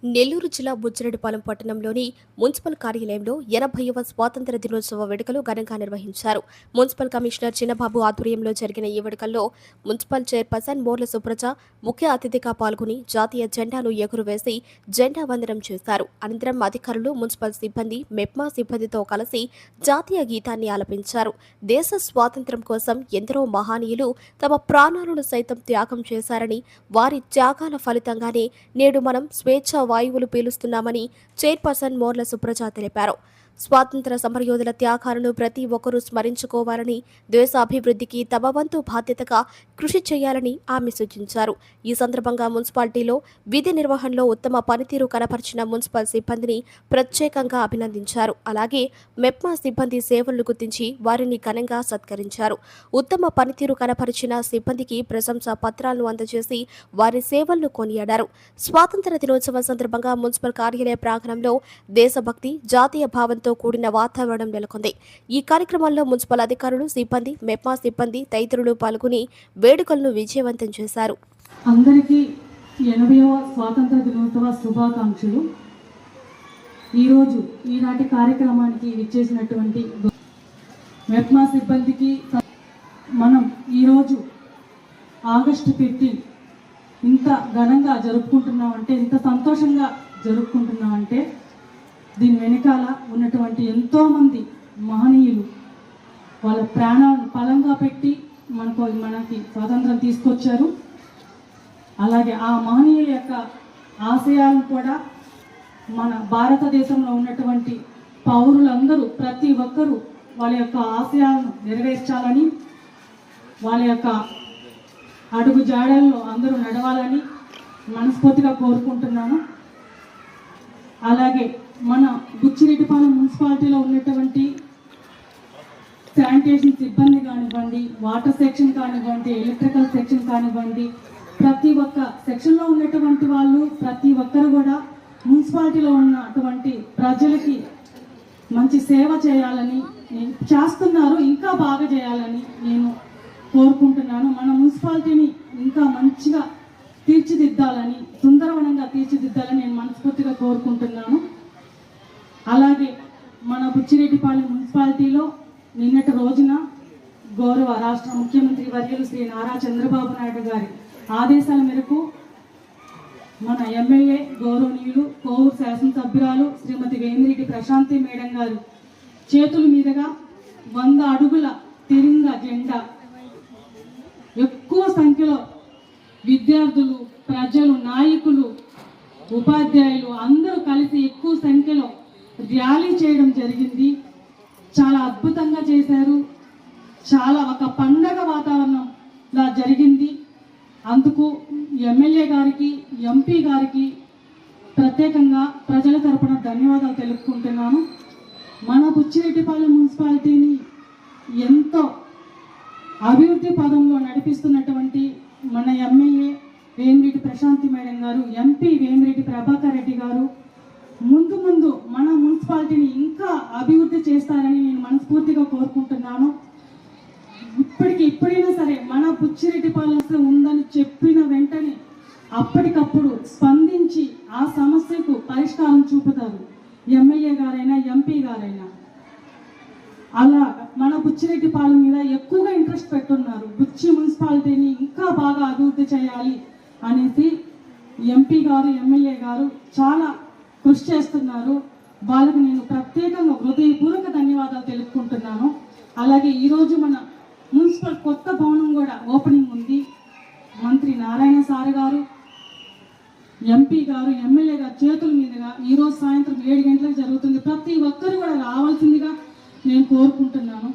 నెల్లూరు జిల్లా బుచ్చిరెడ్డిపాలెం పట్టణంలోని మున్సిపల్ కార్యాలయంలో 80వ స్వాతంత్ర దినోత్సవ వేడుకలు ఘనంగా నిర్వహించారు. మున్సిపల్ కమిషనర్ చిన్నబాబు ఆధ్వర్యంలో జరిగిన ఈ వేడుకల్లో మున్సిపల్ చైర్పర్సన్ మోర్ల సుప్రజ ముఖ్య అతిథిగా పాల్గొని జాతీయ జెండాను ఎగురవేసి జెండా వందనం చేశారు. అనంతరం అధికారులు, మున్సిపల్ సిబ్బంది, మెప్మా సిబ్బందితో కలిసి జాతీయ గీతాన్ని ఆలపించారు. దేశ స్వాతంత్ర్యం కోసం ఎందరో మహనీయులు తమ ప్రాణాలను సైతం త్యాగం చేశారని, వారి త్యాగాల ఫలితంగానే నేడు మనం స్వేచ్ఛ వాయువులు పీలుస్తున్నామని చైర్పర్సన్ మోర్ల సుప్రజ తెలిపారు. స్వాతంత్ర సమరయోధుల త్యాగాలను ప్రతి ఒక్కరూ స్మరించుకోవాలని, దేశ అభివృద్ధికి తమ వంతు బాధ్యతగా కృషి చేయాలని ఆమె సూచించారు. ఈ సందర్భంగా మున్సిపాలిటీలో విధి నిర్వహణలో ఉత్తమ పనితీరు కనపరిచిన మున్సిపల్ సిబ్బందిని ప్రత్యేకంగా అభినందించారు. అలాగే మెప్మా సిబ్బంది సేవలను గుర్తించి వారిని ఘనంగా సత్కరించారు. ఉత్తమ పనితీరు కనపరిచిన సిబ్బందికి ప్రశంసా పత్రాలను అందజేసి వారి సేవలను కొనియాడారు. స్వాతంత్ర దినోత్సవం సందర్భంగా మున్సిపల్ కార్యాలయ ప్రాంగణంలో దేశభక్తి, జాతీయ భావంతో కూడిన వాతావరణం నెలకొంది. ఈ కార్యక్రమంలో మున్సిపల్ అధికారులు, సిబ్బంది, మెప్మా సిబ్బంది తదితరులు పాల్గొని వేడుకలను విజయవంతం చేశారు. అందరికీ 80వ స్వాతంత్ర దినోత్సవ శుభాకాంక్షలు. ఈనాటి కార్యక్రమానికి విచ్చేసినటువంటి మెప్మా సిబ్బందికి మనం ఈరోజు ఆగస్టు 15 ఇంత ఘనంగా జరుపుకుంటున్నామంటే, ఇంత సంతోషంగా జరుపుకుంటున్నామంటే దీని వెనకాల ఉన్నటువంటి ఎంతోమంది మహనీయులు వాళ్ళ ప్రాణాలను పలంగా పెట్టి మనకి స్వాతంత్రం తీసుకొచ్చారు. అలాగే ఆ మహనీయుల యొక్క ఆశయాలను కూడా మన భారతదేశంలో ఉన్నటువంటి పౌరులందరూ, ప్రతి ఒక్కరూ వాళ్ళ యొక్క ఆశయాలను నెరవేర్చాలని, వాళ్ళ యొక్క అడుగు జాడల్లో అందరూ నడవాలని మనస్ఫూర్తిగా కోరుకుంటున్నాను. అలాగే మన బుచ్చిరెడ్డిపాలెం మున్సిపాలిటీలో ఉన్నటువంటి శానిటేషన్ సిబ్బంది కానివ్వండి, వాటర్ సెక్షన్ కానివ్వండి, ఎలక్ట్రికల్ సెక్షన్ కానివ్వండి, ప్రతి ఒక్క సెక్షన్లో ఉన్నటువంటి వాళ్ళు ప్రతి ఒక్కరు కూడా మున్సిపాలిటీలో ఉన్నటువంటి ప్రజలకి మంచి సేవ చేయాలని చేస్తున్నారు. ఇంకా బాగా చేయాలని నేను కోరుకుంటున్నాను. మన మున్సిపాలిటీని ఇంకా మంచిగా తీర్చిదిద్దాలని, సుందరవనంగా తీర్చిదిద్దాలని నేను మనస్ఫూర్తిగా కోరుకుంటున్నాను. అలాగే మన బుచ్చిరెడ్డిపాలెం మున్సిపాలిటీలో నిన్నటి రోజున గౌరవ రాష్ట్ర ముఖ్యమంత్రి వర్యులు శ్రీ నారా చంద్రబాబు నాయుడు గారి ఆదేశాల మేరకు మన ఎమ్మెల్యే గౌరవనీయులు కోవూరు శాసనసభ్యురాలు శ్రీమతి వేమిరెడ్డి ప్రశాంతి మేడం గారు చేతుల మీదుగా 100 అడుగుల తిరంగా జెండా ఎక్కువ సంఖ్యలో విద్యార్థులు, ప్రజలు, నాయకులు, ఉపాధ్యాయులు అందరూ కలిసి ఎక్కువ సంఖ్యలో ర్యాలీ చేయడం జరిగింది. చాలా అద్భుతంగా చేశారు. చాలా ఒక పండగ వాతావరణంలా జరిగింది. అందుకు ఎమ్మెల్యే గారికి, ఎంపీ గారికి ప్రత్యేకంగా ప్రజల తరపున ధన్యవాదాలు తెలుపుకుంటున్నాను. మన బుచ్చిరెడ్డిపాలెం మున్సిపాలిటీని ఎంతో అభివృద్ధి పదంలో నడిపిస్తున్నటువంటి మన ఎమ్మెల్యే వేమిరెడ్డి ప్రశాంతి మేడం గారు, ఎంపీ వేమిరెడ్డి ప్రభాకర్ రెడ్డి గారు ముందు మన మున్సిపాలిటీని ఇంకా అభివృద్ధి చేస్తారని నేను మనస్ఫూర్తిగా కోరుకుంటున్నాను. ఇప్పుడైనా సరే మన బుచ్చిరెడ్డిపాలెం ఉందని చెప్పిన వెంటనే అప్పటికప్పుడు స్పందించి ఆ సమస్యకు పరిష్కారం చూపుతారు ఎమ్మెల్యే గారైనా, ఎంపీ గారైనా. అలా మన బుచ్చిరెడ్డిపాలెం మీద ఎక్కువగా ఇంట్రెస్ట్ పెట్టున్నారు. బుచ్చి మున్సిపాలిటీని ఇంకా బాగా అభివృద్ధి చేయాలి అనేసి ఎంపీ గారు, ఎమ్మెల్యే గారు చాలా కృషి చేస్తున్నారు. వాళ్ళకి నేను ప్రత్యేకంగా హృదయపూర్వక ధన్యవాదాలు తెలుపుకుంటున్నాను. అలాగే ఈరోజు మన మున్సిపల్ కొత్త భవనం కూడా ఓపెనింగ్ ఉంది. మంత్రి నారాయణ సార్ గారు, ఎంపీ గారు, ఎమ్మెల్యే గారు చేతుల మీదుగా ఈరోజు సాయంత్రం 7 గంటలకు జరుగుతుంది. ప్రతి ఒక్కరు కూడా రావాల్సిందిగా నేను కోరుకుంటున్నాను.